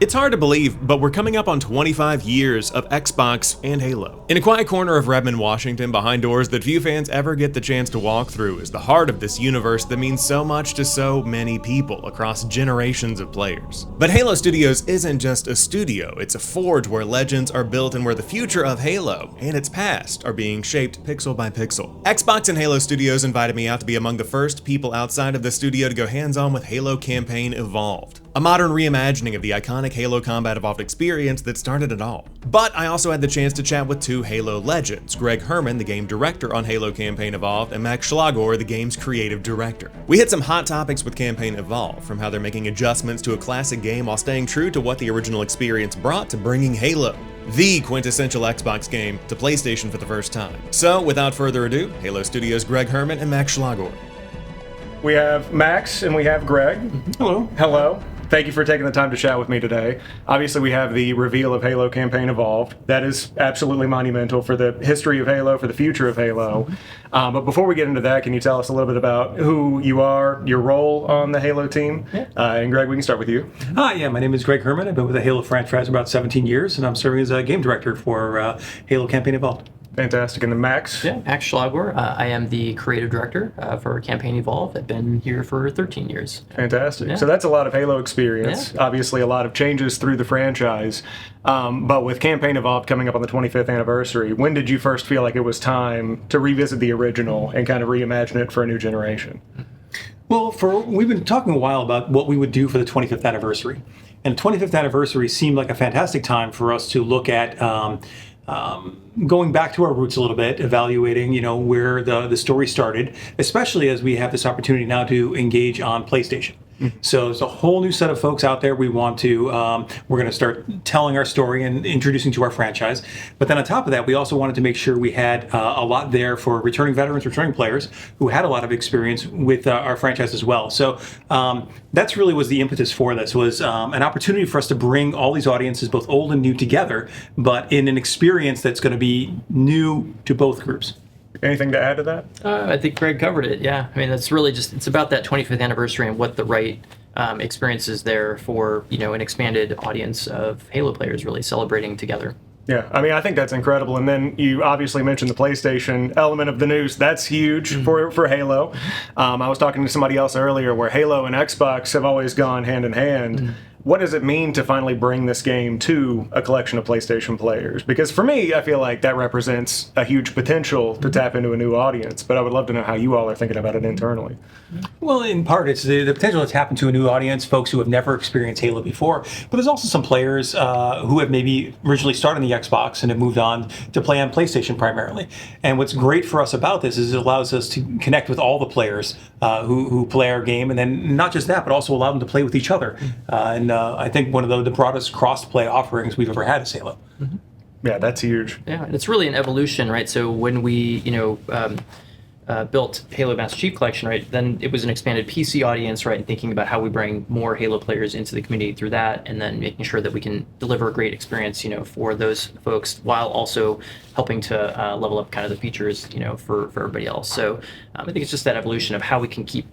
It's hard to believe, but we're coming up on 25 years of Xbox and Halo. In a quiet corner of Redmond, Washington, behind doors that few fans ever get the chance to walk through, is the heart of this universe that means so much to so many people across generations of players. But Halo Studios isn't just a studio, it's a forge where legends are built and where the future of Halo and its past are being shaped pixel by pixel. Xbox and Halo Studios invited me out to be among the first people outside of the studio to go hands-on with Halo Campaign Evolved, a modern reimagining of the iconic Halo Combat Evolved experience that started it all. But I also had the chance to chat with two Halo legends, Hermann, the game director on Halo Campaign Evolved, and Szlagor, the game's creative director. We hit some hot topics with Campaign Evolved, from how they're making adjustments to a classic game while staying true to what the original experience brought, to bringing Halo, the quintessential Xbox game, to PlayStation for the first time. So without further ado, Halo Studios' Hermann and Szlagor. We have Max and we have Greg. Hello. Hello. Thank you for taking the time to chat with me today. Obviously, we have the reveal of Halo Campaign Evolved. That is absolutely monumental for the history of Halo, for the future of Halo. But before we get into that, can you tell us a little bit about who you are, your role on the Halo team? And Greg, we can start with you. Yeah, my name is Hermann. I've been with the Halo franchise about 17 years, and I'm serving as a game director for Halo Campaign Evolved. Fantastic. And then Max? Yeah, Max Szlagor. I am the creative director for Campaign Evolved. I've been here for 13 years. Fantastic. Yeah. So that's a lot of Halo experience. Yeah. Obviously, a lot of changes through the franchise. But with Campaign Evolved coming up on the 25th anniversary, when did you first feel like it was time to revisit the original and kind of reimagine it for a new generation? Well, we've been talking a while about what we would do for the 25th anniversary. And the 25th anniversary seemed like a fantastic time for us to look at going back to our roots a little bit, evaluating, where the story started, especially as we have this opportunity now to engage on PlayStation. So there's a whole new set of folks out there we want to, we're going to start telling our story and introducing to our franchise. But then on top of that, we also wanted to make sure we had a lot there for returning veterans, returning players who had a lot of experience with our franchise as well. So that's really was the impetus for this, was an opportunity for us to bring all these audiences, both old and new, together, but in an experience that's going to be new to both groups. Anything to add to that? I think Greg covered it, yeah. I mean, that's really it's about that 25th anniversary and what the right experience is there for, an expanded audience of Halo players really celebrating together. Yeah, I mean, I think that's incredible. And then you obviously mentioned the PlayStation element of the news. That's huge for Halo. I was talking to somebody else earlier where Halo and Xbox have always gone hand in hand. What does it mean to finally bring this game to a collection of PlayStation players? Because for me, I feel like that represents a huge potential to tap into a new audience, but I would love to know how you all are thinking about it internally. Well, in part, it's the potential to tap into a new audience, folks who have never experienced Halo before, but there's also some players who have maybe originally started on the Xbox and have moved on to play on PlayStation primarily. And what's great for us about this is it allows us to connect with all the players who play our game, and then not just that, but also allow them to play with each other. And I think one of the broadest cross-play offerings we've ever had is Halo. Yeah, that's huge. Yeah, and it's really an evolution, right? So when we, built Halo Master Chief Collection, right, then it was an expanded PC audience, right, and thinking about how we bring more Halo players into the community through that, and then making sure that we can deliver a great experience, for those folks, while also helping to level up kind of the features, for everybody else. So I think it's just that evolution of how we can keep,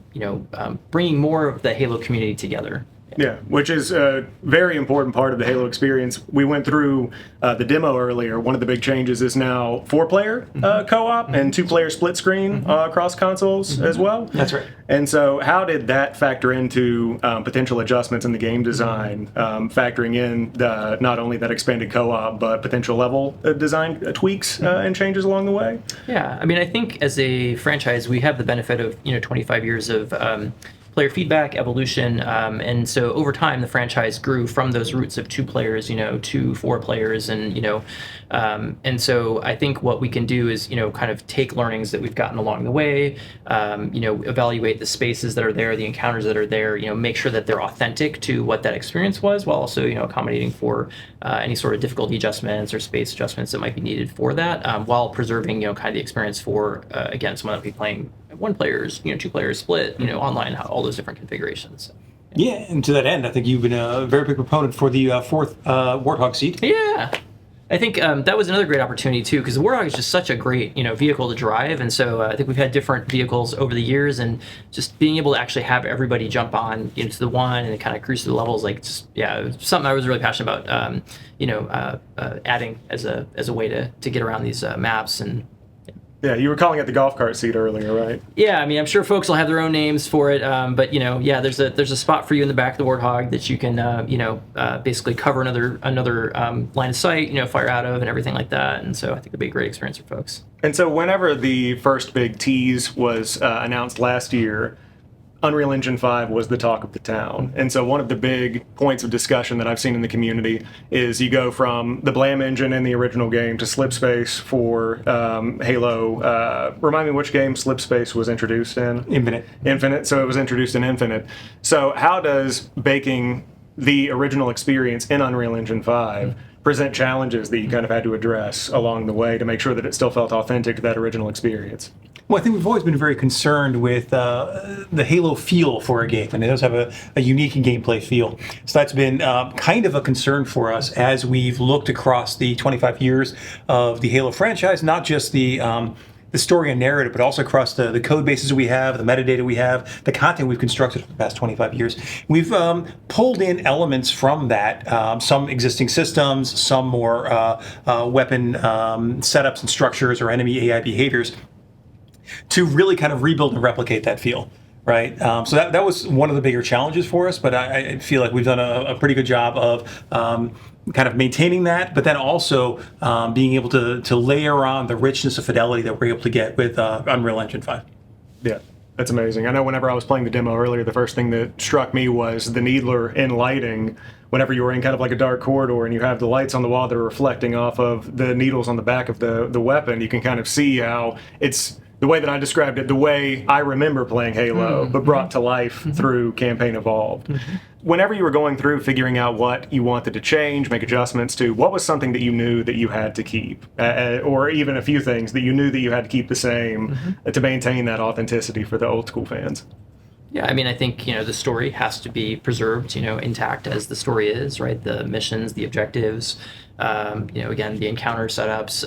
bringing more of the Halo community together. Yeah, which is a very important part of the Halo experience. We went through the demo earlier. One of the big changes is now 4-player co-op and 2-player split screen across consoles as well. That's right. And so how did that factor into potential adjustments in the game design, factoring in not only that expanded co-op, but potential level design tweaks and changes along the way? Yeah, I mean, I think as a franchise, we have the benefit of, 25 years of player feedback, evolution, and so over time the franchise grew from those roots of 2 players, to 4 players, and so I think what we can do is, kind of take learnings that we've gotten along the way, evaluate the spaces that are there, the encounters that are there, make sure that they're authentic to what that experience was, while also, accommodating for any sort of difficulty adjustments or space adjustments that might be needed for that, while preserving, kind of the experience for, again, someone that will be playing 1 players, 2 players split, online, all those different configurations. Yeah, and to that end, I think you've been a very big proponent for the 4th Warthog seat. Yeah. I think that was another great opportunity too, because the Warthog is just such a great vehicle to drive, and so I think we've had different vehicles over the years, and just being able to actually have everybody jump on into the one and kind of cruise through the levels, like just, yeah, it was something I was really passionate about. Adding as a way to get around these maps. And yeah, you were calling it the golf cart seat earlier, right? yeah, I mean, I'm sure folks will have their own names for it, but yeah, there's a spot for you in the back of the Warthog that you can basically cover another line of sight, fire out of and everything like that. And so I think it'd be a great experience for folks. And so whenever the first big tease was announced last year, Unreal Engine 5 was the talk of the town. And so one of the big points of discussion that I've seen in the community is you go from the Blam engine in the original game to Slipspace for Halo. Remind me which game Slipspace was introduced in? Infinite. So it was introduced in Infinite. So how does baking the original experience in Unreal Engine 5 present challenges that you kind of had to address along the way to make sure that it still felt authentic to that original experience? Well, I think we've always been very concerned with the Halo feel for a game, and it does have a unique gameplay feel. So that's been kind of a concern for us as we've looked across the 25 years of the Halo franchise, not just the story and narrative, but also across the code bases we have, the metadata we have, the content we've constructed for the past 25 years. We've pulled in elements from that, some existing systems, some more weapon setups and structures or enemy AI behaviors, to really kind of rebuild and replicate that feel, right? So that was one of the bigger challenges for us, but I feel like we've done a pretty good job of kind of maintaining that, but then also being able to layer on the richness of fidelity that we're able to get with Unreal Engine 5. Yeah, that's amazing. I know whenever I was playing the demo earlier, the first thing that struck me was the needler in lighting. Whenever you were in kind of like a dark corridor and you have the lights on the wall that are reflecting off of the needles on the back of the weapon, you can kind of see how it's the way that I described it, the way I remember playing Halo, but brought to life through Campaign Evolved. Whenever you were going through figuring out what you wanted to change, make adjustments to, what was something that you knew that you had to keep? Or even a few things that you knew that you had to keep the same to maintain that authenticity for the old school fans? Yeah, I mean, I think, the story has to be preserved, intact as the story is, right? The missions, the objectives, again, the encounter setups,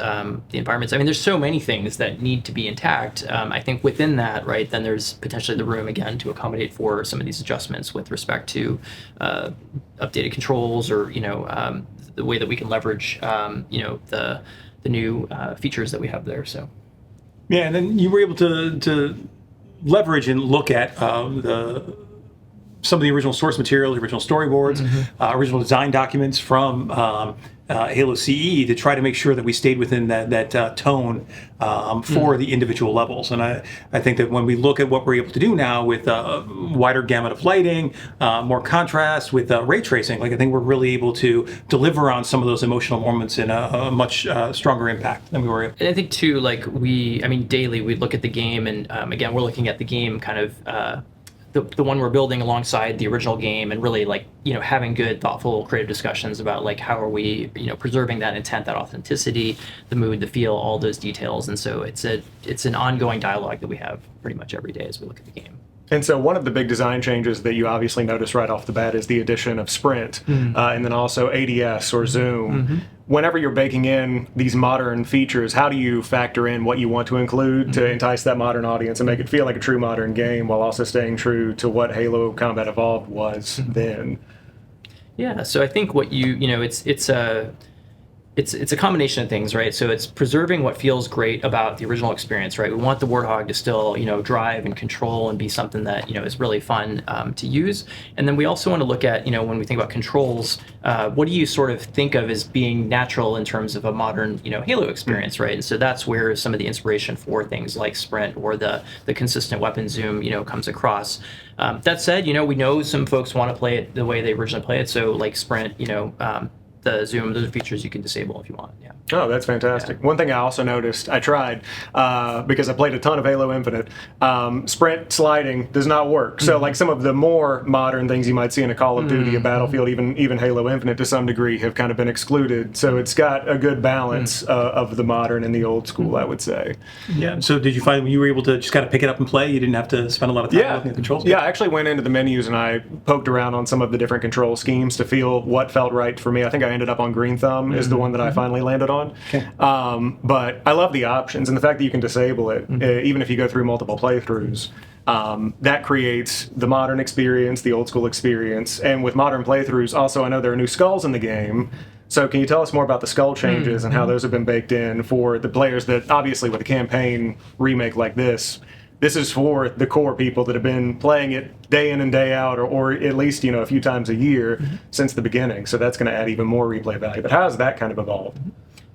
the environments. I mean, there's so many things that need to be intact. I think within that, right, then there's potentially the room, again, to accommodate for some of these adjustments with respect to updated controls or, the way that we can leverage, the new features that we have there, so. Yeah, and then you were able to leverage and look at some of the original source material, the original storyboards, original design documents from Halo CE to try to make sure that we stayed within that tone for the individual levels. And I think that when we look at what we're able to do now with a wider gamut of lighting, more contrast with ray tracing, I think we're really able to deliver on some of those emotional moments in a much stronger impact than we were able. And I think too, daily we look at the game, and again, we're looking at the game kind of the one we're building alongside the original game, and really having good, thoughtful, creative discussions about how are we preserving that intent, that authenticity, the mood, the feel, all those details. And so it's an ongoing dialogue that we have pretty much every day as we look at the game. And so one of the big design changes that you obviously notice right off the bat is the addition of sprint, and then also ADS or zoom. Whenever you're baking in these modern features, how do you factor in what you want to include to entice that modern audience and make it feel like a true modern game while also staying true to what Halo Combat Evolved was then? Yeah, so I think what it's a combination of things, right? So it's preserving what feels great about the original experience, right? We want the Warthog to still, drive and control and be something that, is really fun to use. And then we also want to look at, when we think about controls, what do you sort of think of as being natural in terms of a modern, Halo experience, right? And so that's where some of the inspiration for things like sprint or the consistent weapon zoom, comes across. That said, we know some folks want to play it the way they originally play it. So like sprint, the zoom, those are features you can disable if you want. Yeah. Oh, that's fantastic. Yeah. One thing I also noticed, I tried, because I played a ton of Halo Infinite, sprint sliding does not work. So like some of the more modern things you might see in a Call of Duty, a Battlefield, even Halo Infinite to some degree have kind of been excluded. So it's got a good balance of the modern and the old school, I would say. Yeah. So did you find when you were able to just kind of pick it up and play, you didn't have to spend a lot of time looking at the controls? Yeah, I actually went into the menus and I poked around on some of the different control schemes to feel what felt right for me. I think I ended up on Green Thumb is the one that I finally landed on. Okay. But I love the options and the fact that you can disable it, even if you go through multiple playthroughs. That creates the modern experience, the old school experience. And with modern playthroughs, also, I know there are new skulls in the game. So can you tell us more about the skull changes and how those have been baked in for the players that, obviously, with a campaign remake like this is for the core people that have been playing it day in and day out, or at least, a few times a year since the beginning. So that's going to add even more replay value. But how has that kind of evolved?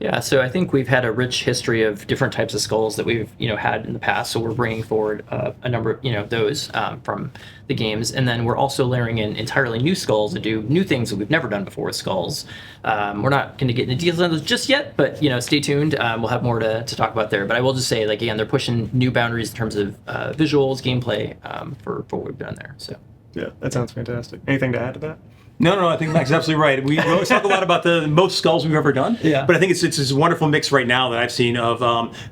Yeah, so I think we've had a rich history of different types of skulls that we've had in the past. So we're bringing forward a number of those from the games, and then we're also layering in entirely new skulls that do new things that we've never done before with skulls. We're not going to get into details on those just yet, but stay tuned. We'll have more to talk about there. But I will just say, again, they're pushing new boundaries in terms of visuals, gameplay for what we've done there. So yeah, that sounds fantastic. Anything to add to that? No, I think Max is absolutely right. We always talk a lot about the most skulls we've ever done. Yeah. But I think it's this wonderful mix right now that I've seen of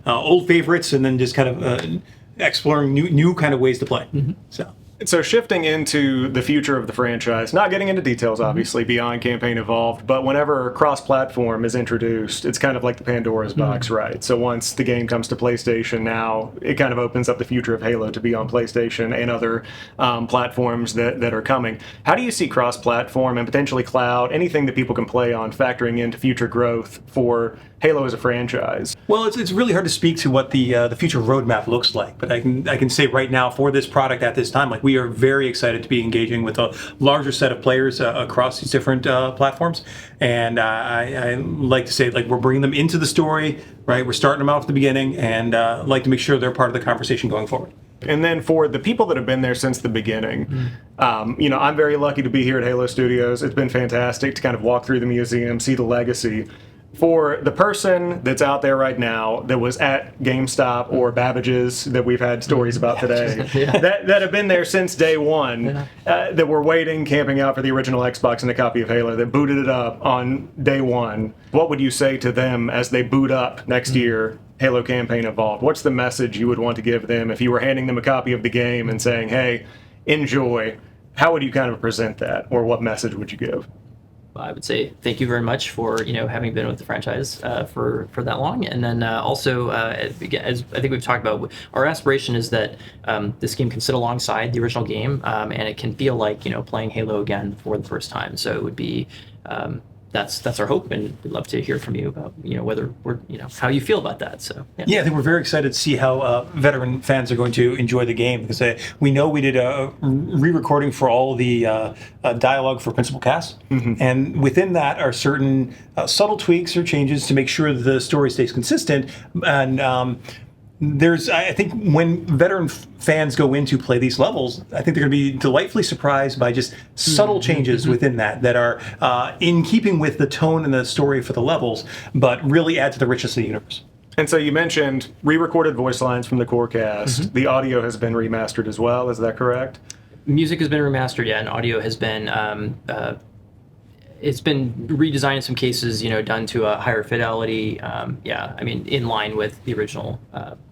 old favorites and then just kind of exploring new kind of ways to play. So shifting into the future of the franchise, not getting into details, obviously, beyond Campaign Evolved, but whenever cross-platform is introduced, it's kind of like the Pandora's box, right? So once the game comes to PlayStation now, it kind of opens up the future of Halo to be on PlayStation and other platforms that are coming. How do you see cross-platform and potentially cloud, anything that people can play on, factoring into future growth for Halo as a franchise? Well, it's really hard to speak to what the future roadmap looks like, but I can say right now for this product at this time, like we are very excited to be engaging with a larger set of players across these different platforms, and I like to say like we're bringing them into the story, right? We're starting them out at the beginning, and like to make sure they're part of the conversation going forward. And then for the people that have been there since the beginning, I'm very lucky to be here at Halo Studios. It's been fantastic to kind of walk through the museum, see the legacy. For the person that's out there right now that was at GameStop or Babbage's that we've had stories about today, that have been there since day one, that were waiting, camping out for the original Xbox and a copy of Halo, that booted it up on day one, what would you say to them as they boot up next year Halo Campaign Evolved? What's the message you would want to give them if you were handing them a copy of the game and saying, hey, enjoy? How would you kind of present that, or what message would you give? I would say thank you very much for having been with the franchise for that long, and then also as I think we've talked about, our aspiration is that this game can sit alongside the original game, and it can feel like playing Halo again for the first time. So it would be that's our hope, and we'd love to hear from you about whether we're how you feel about that. So yeah, I think we're very excited to see how veteran fans are going to enjoy the game, because we know we did a re-recording for all the dialogue for Principal Cass, and within that are certain subtle tweaks or changes to make sure that the story stays consistent. And I think when veteran fans go in to play these levels, I think they're going to be delightfully surprised by just subtle changes within that are in keeping with the tone and the story for the levels, but really add to the richness of the universe. And so you mentioned re-recorded voice lines from the core cast. The audio has been remastered as well, is that correct? Music has been remastered, and audio has been it's been redesigned in some cases, done to a higher fidelity. In line with the original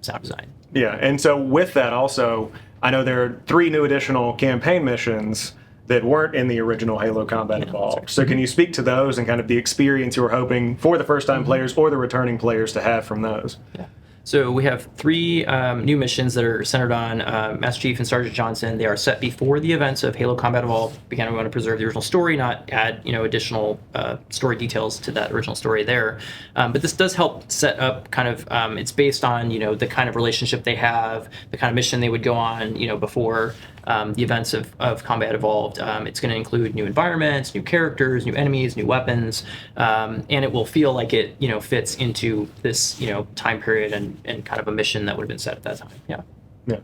sound design. Yeah, and so with that also, I know there are 3 new additional campaign missions that weren't in the original Halo Combat Evolved. So can you speak to those and kind of the experience you were hoping for the first-time players or the returning players to have from those? Yeah. So we have 3 new missions that are centered on Master Chief and Sergeant Johnson. They are set before the events of Halo Combat Evolved. Again, we want to preserve the original story, not add additional story details to that original story there. But this does help set up kind of it's based on the kind of relationship they have, the kind of mission they would go on before the events of Combat Evolved. It's going to include new environments, new characters, new enemies, new weapons, and it will feel like it fits into this time period and kind of a mission that would have been set at that time. Yeah,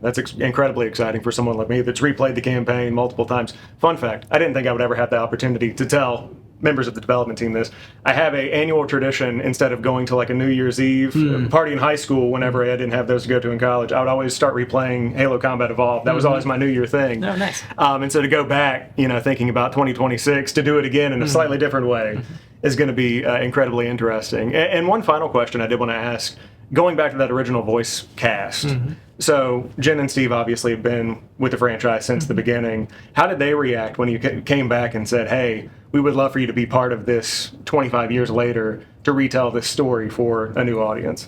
that's incredibly exciting for someone like me that's replayed the campaign multiple times. Fun fact, I didn't think I would ever have the opportunity to tell members of the development team this. I have an annual tradition. Instead of going to like a New Year's Eve party in high school, whenever I didn't have those to go to in college, I would always start replaying Halo Combat Evolved. That was always my New Year thing. Oh, nice. And so to go back, thinking about 2026, to do it again in a slightly different way is going to be incredibly interesting. And one final question I did want to ask, going back to that original voice cast. So Jen and Steve obviously have been with the franchise since the beginning. How did they react when you came back and said, hey, we would love for you to be part of this 25 years later to retell this story for a new audience?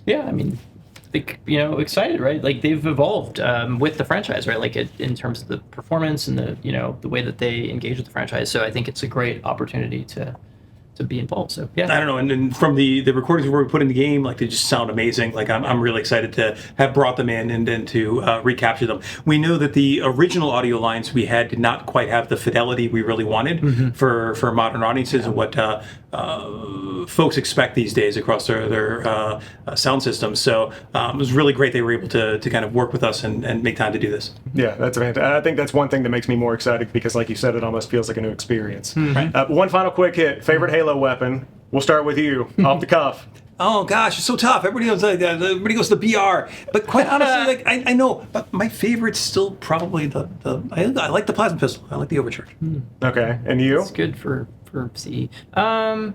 Yeah, I mean, I think, excited, right? Like they've evolved with the franchise, right? Like in terms of the performance and the way that they engage with the franchise. So I think it's a great opportunity to be involved. So yeah, I don't know, and from the recordings where we put in the game, like they just sound amazing. Like I'm really excited to have brought them in and then to recapture them. We know that the original audio lines we had did not quite have the fidelity we really wanted for modern audiences and what folks expect these days across their sound systems. So it was really great they were able to kind of work with us and make time to do this. Yeah, that's fantastic. I think that's one thing that makes me more excited because, like you said, it almost feels like a new experience. Right. One final quick hit. Favorite Halo weapon? We'll start with you, off the cuff. Oh gosh, it's so tough. Everybody goes to the BR, but quite honestly, like I know, but my favorite's still probably I like the plasma pistol. I like the overcharge. Okay, and you? it's good for CE. I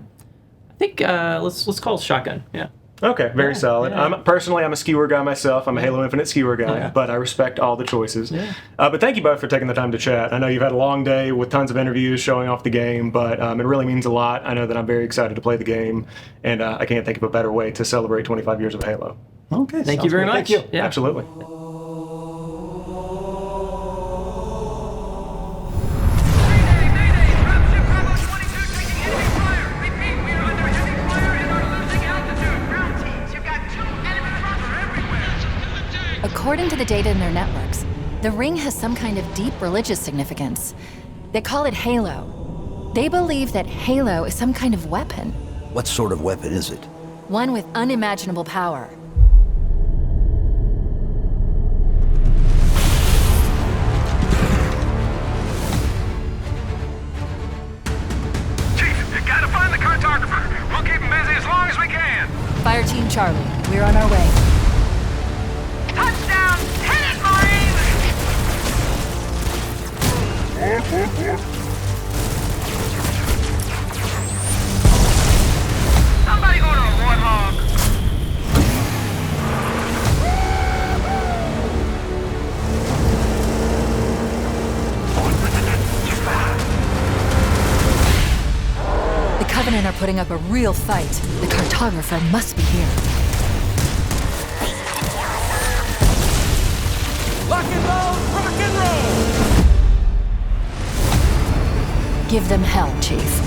think let's call it shotgun. Yeah. Okay, very solid. yeah. I'm a skewer guy myself. I'm a Halo Infinite skewer guy, but I respect all the choices. Yeah. But thank you both for taking the time to chat. I know you've had a long day with tons of interviews showing off the game, but it really means a lot. I know that I'm very excited to play the game, and I can't think of a better way to celebrate 25 years of Halo. Okay, Thank you very much. Thank you. Yeah. Absolutely. According to the data in their networks, the ring has some kind of deep religious significance. They call it Halo. They believe that Halo is some kind of weapon, What sort of weapon is it? one with unimaginable power. Chief, you gotta find the cartographer. We'll keep him busy as long as we can. Fire Team Charlie, we're on our way. Touchdown! Hit it, Marines! Somebody order a warthog. The Covenant are putting up a real fight. The cartographer must be here. Lock and load, rock and roll! Give them hell, Chief.